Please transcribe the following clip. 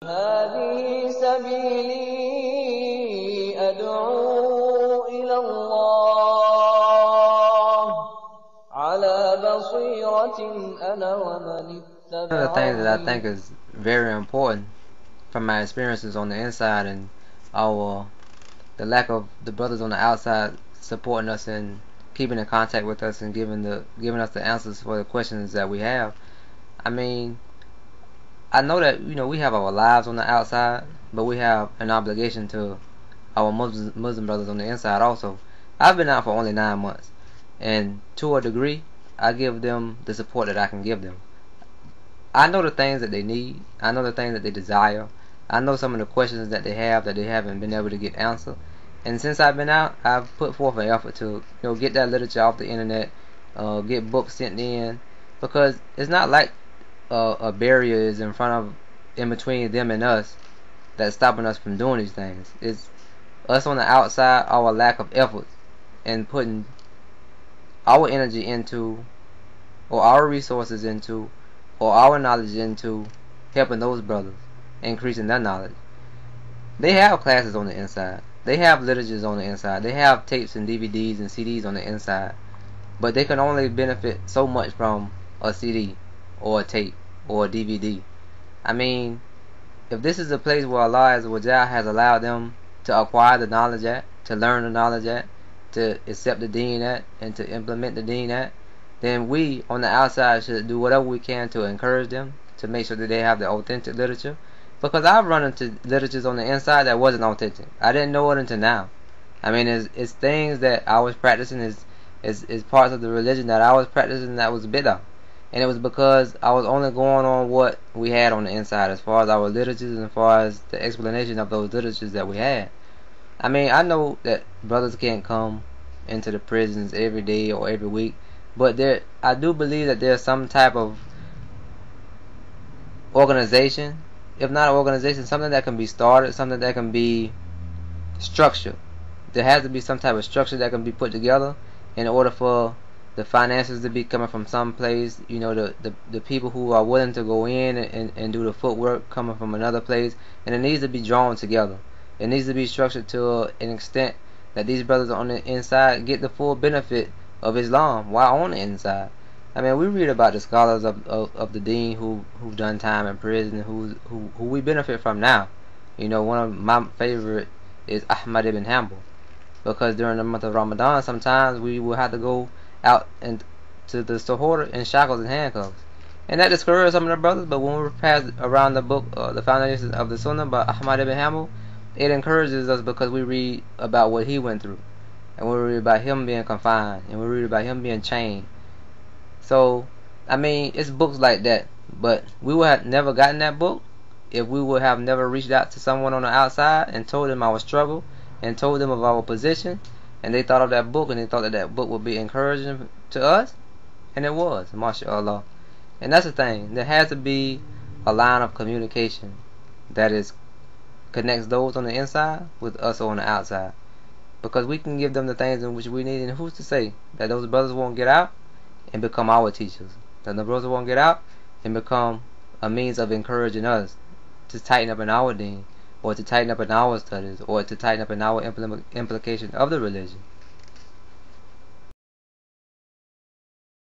هذه سبيلي أدعو إلى الله على بصيرة أنا ومن One of the things that I think اتبعني. is very important from my experiences on the inside and the lack of the brothers on the outside supporting us and keeping in contact with us and giving us the answers for the questions that we have. I mean, I know that we have our lives on the outside, but we have an obligation to our Muslim brothers on the inside also. I've been out for only 9 months, and to a degree, I give them the support that I can give them. I know the things that they need. I know the things that they desire. I know some of the questions that they haven't been able to get answered. And since I've been out, I've put forth an effort to get that literature off the internet, get books sent in, because it's not like a barrier is in between them and us that's stopping us from doing these things. It's us on the outside, our lack of effort and putting our energy into, or our resources into, or our knowledge into helping those brothers, increasing their knowledge. They have classes on the inside. They have literatures on the inside. They have tapes and DVDs and CDs on the inside. But they can only benefit so much from a CD or a tape or a DVD. I mean, if this is a place where Allah has allowed them to acquire the knowledge at, to learn the knowledge at, to accept the deen at, and to implement the deen at, then we on the outside should do whatever we can to encourage them, to make sure that they have the authentic literature. Because I've run into literatures on the inside that wasn't authentic. I didn't know it until now. I mean, it's things that I was practicing, is parts of the religion that I was practicing that was bid'ah. And it was because I was only going on what we had on the inside as far as our literatures and as far as the explanation of those literatures that we had. I mean, I know that brothers can't come into the prisons every day or every week, but I do believe that there's some type of organization, if not an organization, something that can be started, something that can be structured. There has to be some type of structure that can be put together in order for the finances to be coming from some place, the people who are willing to go in and do the footwork coming from another place, and it needs to be drawn together. It needs to be structured to an extent that these brothers on the inside get the full benefit of Islam while on the inside. I mean, we read about the scholars of the deen who've done time in prison, who we benefit from now. One of my favorite is Ahmad ibn Hanbal, because during the month of Ramadan, sometimes we will have to go out and to the suhoor in shackles and handcuffs, and that discouraged some of the brothers. But when we pass around the book, the Foundations of the Sunnah by Ahmad ibn Hanbal, it encourages us because we read about what he went through, and we read about him being confined, and we read about him being chained. So, I mean, it's books like that. But we would have never gotten that book if we would have never reached out to someone on the outside and told them our struggle and told them of our position, and they thought of that book, and they thought that that book would be encouraging to us, and it was, mashallah. And that's the thing. There has to be a line of communication that connects those on the inside with us on the outside, because we can give them the things in which we need, and who's to say that those brothers won't get out and become our teachers, that the brothers won't get out and become a means of encouraging us to tighten up in our deen, or to tighten up in our studies, or to tighten up in our implication of the religion.